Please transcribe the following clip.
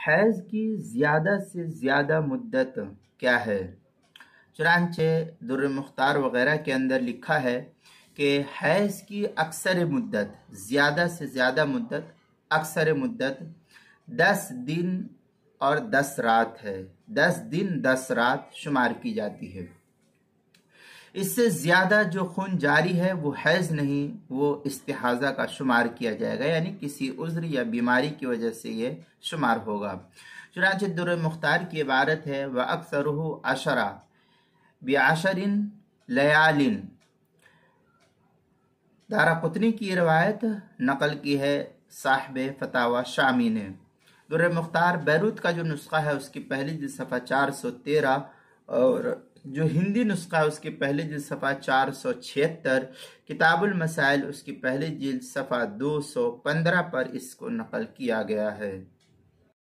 حیض کی زیادہ سے زیادہ مدت کیا ہے؟ چنانچہ در مختار وغیرہ کے اندر لکھا ہے کہ حیض کی اکثر مدت، زیادہ سے زیادہ مدت، اکثر مدت 10 دن اور 10 رات ہے۔ 10 دن 10 رات شمار کی جاتی ہے۔ اس سے زیادہ جو خون جاری ہے وہ حیض نہیں، وہ استحاضہ کا شمار کیا جائے گا، یعنی کسی عذر یا بیماری کی وجہ سے یہ شمار ہوگا۔ چنانچہ در مختار کی عبارت ہے وَأَكْثَرُهُ عَشَرَ بِعَشَرٍ لَيَالٍ۔ دارقطنی کی روایت نقل کی ہے صاحب فتاوی شامی نے۔ در مختار بیروت کا جو نسخہ ہے اس کی پہلی جلد صفحہ 413 اور جو ہندی نسخہ ہے اس کی پہلی جلد صفحہ 476، کتاب المسائل اس کی پہلی جلد صفحہ 215 پر اس کو نقل کیا گیا ہے۔